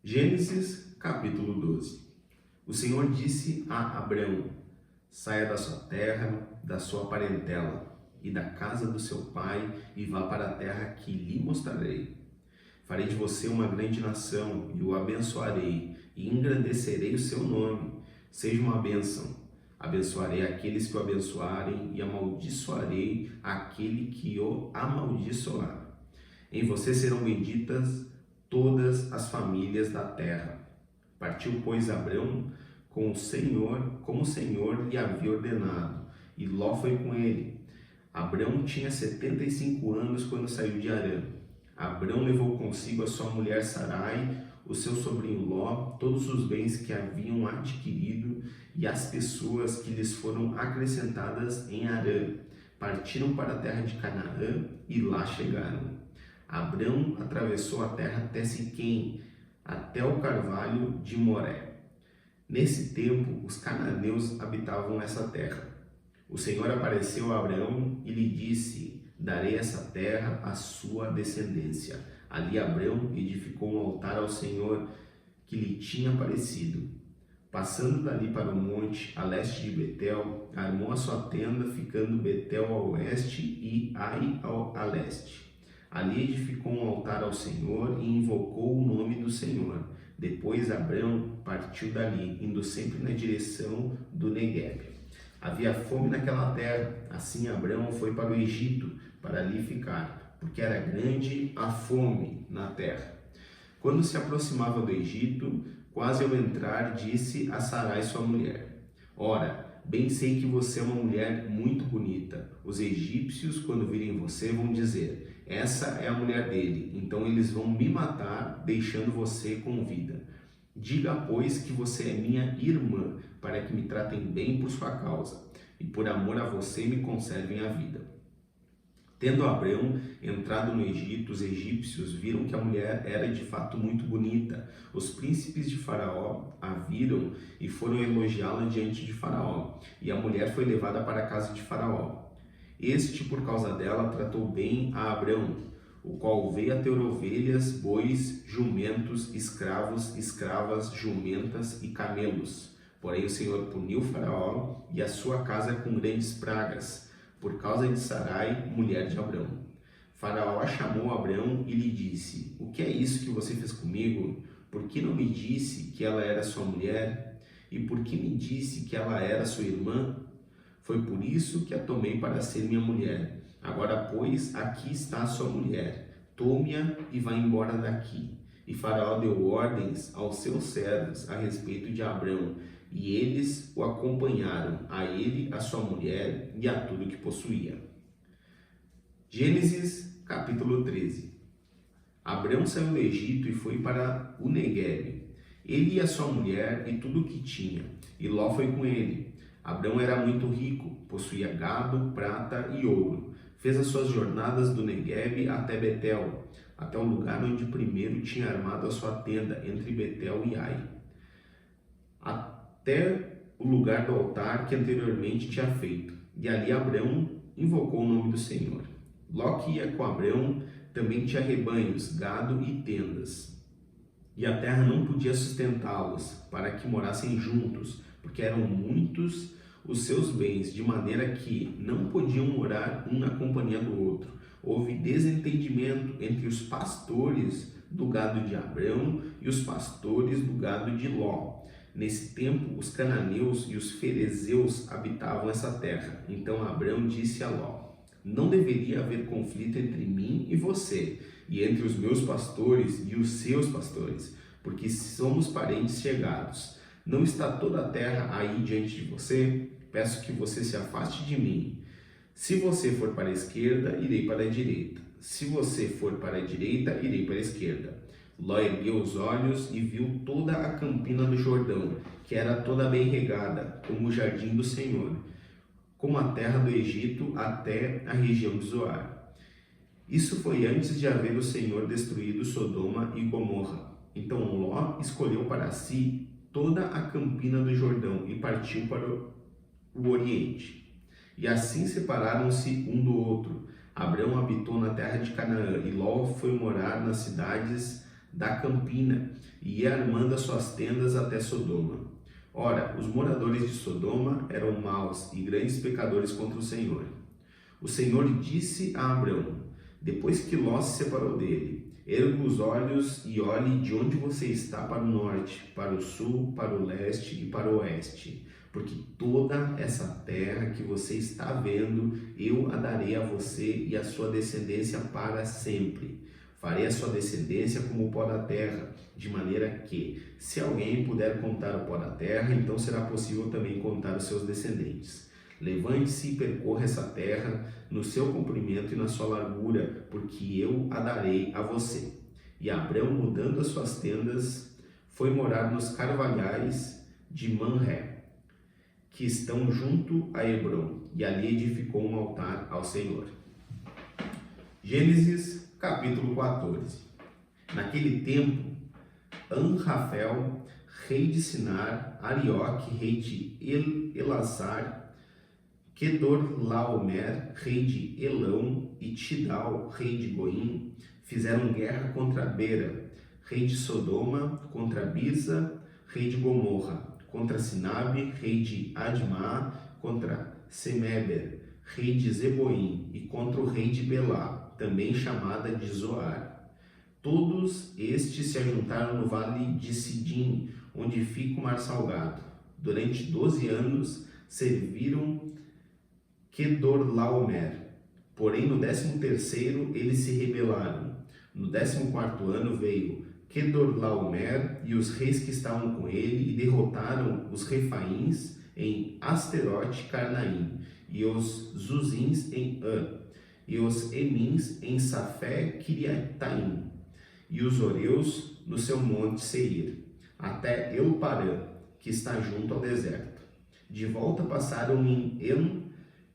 Gênesis capítulo 12. O Senhor disse a Abrão: saia da sua terra, da sua parentela e da casa do seu pai e vá para a terra que lhe mostrarei. Farei de você uma grande nação e o abençoarei e engrandecerei o seu nome. Seja uma bênção. Abençoarei aqueles que o abençoarem e amaldiçoarei aquele que o amaldiçoar. Em você serão benditas todas as famílias da terra. Partiu, pois, Abrão com o Senhor, como o Senhor lhe havia ordenado, e Ló foi com ele. Abrão tinha 75 anos quando saiu de Harã. Abrão levou consigo a sua mulher Sarai, o seu sobrinho Ló, todos os bens que haviam adquirido e as pessoas que lhes foram acrescentadas em Harã. Partiram para a terra de Canaã e lá chegaram. Abrão atravessou a terra até Siquém, até o carvalho de Moré. Nesse tempo, os cananeus habitavam essa terra. O Senhor apareceu a Abrão e lhe disse: darei essa terra à sua descendência. Ali Abrão edificou um altar ao Senhor que lhe tinha aparecido. Passando dali para o monte, a leste de Betel, armou a sua tenda, ficando Betel ao oeste e Ai a leste. Ali edificou um altar ao Senhor e invocou o nome do Senhor. Depois Abrão partiu dali, indo sempre na direção do Neguebe. Havia fome naquela terra, assim Abrão foi para o Egito, para ali ficar, porque era grande a fome na terra. Quando se aproximava do Egito, quase ao entrar, disse a Sarai sua mulher: ora, bem sei que você é uma mulher muito bonita. Os egípcios, quando virem você, vão dizer: essa é a mulher dele. Então eles vão me matar, deixando você com vida. Diga, pois, que você é minha irmã, para que me tratem bem por sua causa, e por amor a você me conservem a vida. Tendo Abrão entrado no Egito, os egípcios viram que a mulher era de fato muito bonita. Os príncipes de Faraó a viram e foram elogiá-la diante de Faraó. E a mulher foi levada para a casa de Faraó. Este, por causa dela, tratou bem a Abrão, o qual veio a ter ovelhas, bois, jumentos, escravos, escravas, jumentas e camelos. Porém o Senhor puniu Faraó e a sua casa com grandes pragas, por causa de Sarai, mulher de Abrão. Faraó chamou Abrão e lhe disse: o que é isso que você fez comigo? Por que não me disse que ela era sua mulher? E por que me disse que ela era sua irmã? Foi por isso que a tomei para ser minha mulher. Agora, pois, aqui está a sua mulher. Tome-a e vá embora daqui. E Faraó deu ordens aos seus servos a respeito de Abrão, e eles o acompanharam, a ele, a sua mulher e a tudo que possuía. Gênesis capítulo 13. Abrão saiu do Egito e foi para o Neguebe, ele e a sua mulher e tudo o que tinha, e Ló foi com ele. Abrão era muito rico, possuía gado, prata e ouro. Fez as suas jornadas do Neguebe até Betel, até o lugar onde primeiro tinha armado a sua tenda, entre Betel e Ai, até o lugar do altar que anteriormente tinha feito. E ali Abrão invocou o nome do Senhor. Ló, que ia com Abrão, também tinha rebanhos, gado e tendas. E a terra não podia sustentá-los, para que morassem juntos, porque eram muitos os seus bens, de maneira que não podiam morar um na companhia do outro. Houve desentendimento entre os pastores do gado de Abrão e os pastores do gado de Ló. Nesse tempo, os cananeus e os ferezeus habitavam essa terra. Então Abrão disse a Ló: não deveria haver conflito entre mim e você, e entre os meus pastores e os seus pastores, porque somos parentes chegados. Não está toda a terra aí diante de você? Peço que você se afaste de mim. Se você for para a esquerda, irei para a direita. Se você for para a direita, irei para a esquerda. Ló ergueu os olhos e viu toda a campina do Jordão, que era toda bem regada, como o jardim do Senhor, como a terra do Egito até a região de Zoar. Isso foi antes de haver o Senhor destruído Sodoma e Gomorra. Então Ló escolheu para si toda a campina do Jordão e partiu para o Oriente. E assim separaram-se um do outro. Abrão habitou na terra de Canaã e Ló foi morar nas cidades da campina e ia armando as suas tendas até Sodoma. Ora, os moradores de Sodoma eram maus e grandes pecadores contra o Senhor. O Senhor disse a Abrão, depois que Ló se separou dele: erga os olhos e olhe de onde você está para o norte, para o sul, para o leste e para o oeste, porque toda essa terra que você está vendo, eu a darei a você e a sua descendência para sempre. Farei a sua descendência como o pó da terra, de maneira que, se alguém puder contar o pó da terra, então será possível também contar os seus descendentes. Levante-se e percorra essa terra no seu comprimento e na sua largura, porque eu a darei a você. E Abrão, mudando as suas tendas, foi morar nos carvalhais de Manré, que estão junto a Hebrom, e ali edificou um altar ao Senhor. Gênesis capítulo 14. Naquele tempo, Anrafel, rei de Sinar, Arioque, rei de Elasar, Quedorlaomer, rei de Elão, e Tidal, rei de Goim, fizeram guerra contra Bera, rei de Sodoma, contra Birza, rei de Gomorra, contra Sinabe, rei de Admá, contra Semeber, rei de Zeboim, e contra o rei de Belá, também chamada de Zoar. Todos estes se ajuntaram no vale de Sidim, onde fica o mar salgado. Durante 12 anos serviram Quedorlaomer. Porém, no 13º eles se rebelaram. No 14º ano veio Quedorlaomer e os reis que estavam com ele e derrotaram os Refaíns em Asterote Carnaim e os Zuzins em An e os Emins em Safé Kiriataim e os Oreus no seu monte Seir, até Elparã, que está junto ao deserto. De volta passaram em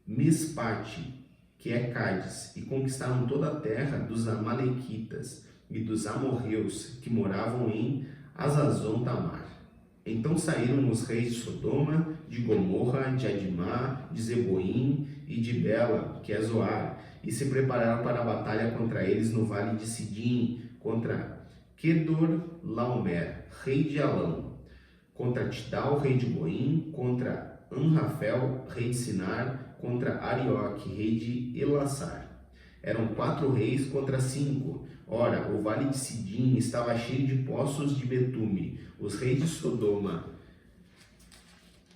Mispate, que é Cádiz, e conquistaram toda a terra dos Amalequitas e dos amorreus que moravam em Azazon Tamar. Então saíram os reis de Sodoma, de Gomorra, de Admá, de Zeboim e de Bela, que é Zoar, e se prepararam para a batalha contra eles no vale de Sidim, contra Quedorlaomer, rei de Alão, contra Tidal, rei de Goim, contra Anrafel, rei de Sinar, contra Arioque, rei de Elasar. Eram 4 reis contra 5. Ora, o vale de Sidim estava cheio de poços de betume. Os reis de Sodoma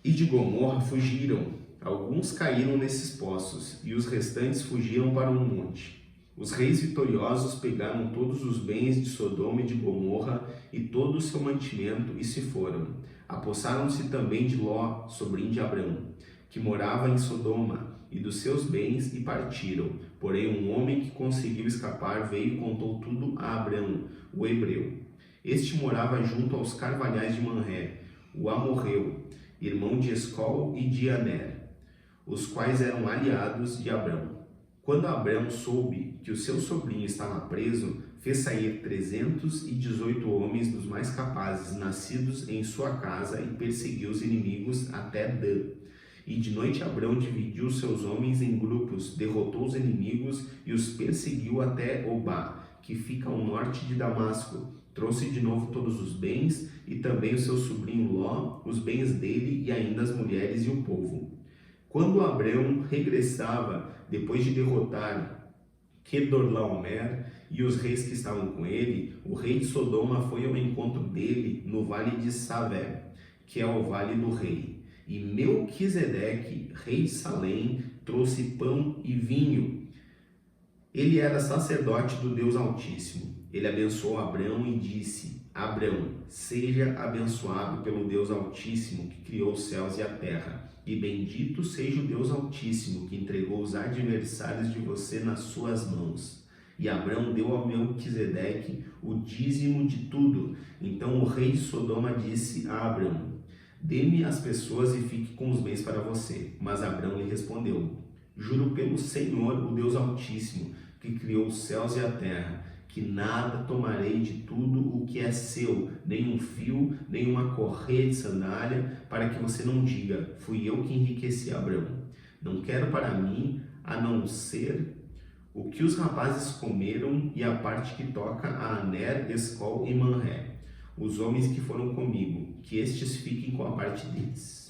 e de Gomorra fugiram. Alguns caíram nesses poços, e os restantes fugiram para um monte. Os reis vitoriosos pegaram todos os bens de Sodoma e de Gomorra e todo o seu mantimento e se foram. Apossaram-se também de Ló, sobrinho de Abrão, que morava em Sodoma, e dos seus bens, e partiram. Porém, um homem que conseguiu escapar veio e contou tudo a Abrão, o hebreu. Este morava junto aos carvalhais de Manré, o amorreu, irmão de Escol e de Aner, os quais eram aliados de Abrão. Quando Abrão soube que o seu sobrinho estava preso, fez sair 318 homens dos mais capazes, nascidos em sua casa, e perseguiu os inimigos até Dan. E de noite Abrão dividiu seus homens em grupos, derrotou os inimigos e os perseguiu até Obá, que fica ao norte de Damasco. Trouxe de novo todos os bens, e também o seu sobrinho Ló, os bens dele e ainda as mulheres e o povo. Quando Abrão regressava, depois de derrotar Quedorlaomer e os reis que estavam com ele, o rei de Sodoma foi ao encontro dele no vale de Savé, que é o vale do rei. E Melquisedeque, rei de Salém, trouxe pão e vinho. Ele era sacerdote do Deus Altíssimo. Ele abençoou Abrão e disse: Abrão, seja abençoado pelo Deus Altíssimo, que criou os céus e a terra. E bendito seja o Deus Altíssimo, que entregou os adversários de você nas suas mãos. E Abrão deu a Melquisedeque o dízimo de tudo. Então o rei de Sodoma disse a Abrão: dê-me as pessoas e fique com os bens para você. Mas Abrão lhe respondeu: juro pelo Senhor, o Deus Altíssimo, que criou os céus e a terra, que nada tomarei de tudo o que é seu, nem um fio, nem uma correia de sandália, para que você não diga: fui eu que enriqueci Abrão. Não quero para mim a não ser o que os rapazes comeram e a parte que toca a Aner, Escol e Manré, os homens que foram comigo, que estes fiquem com a parte deles.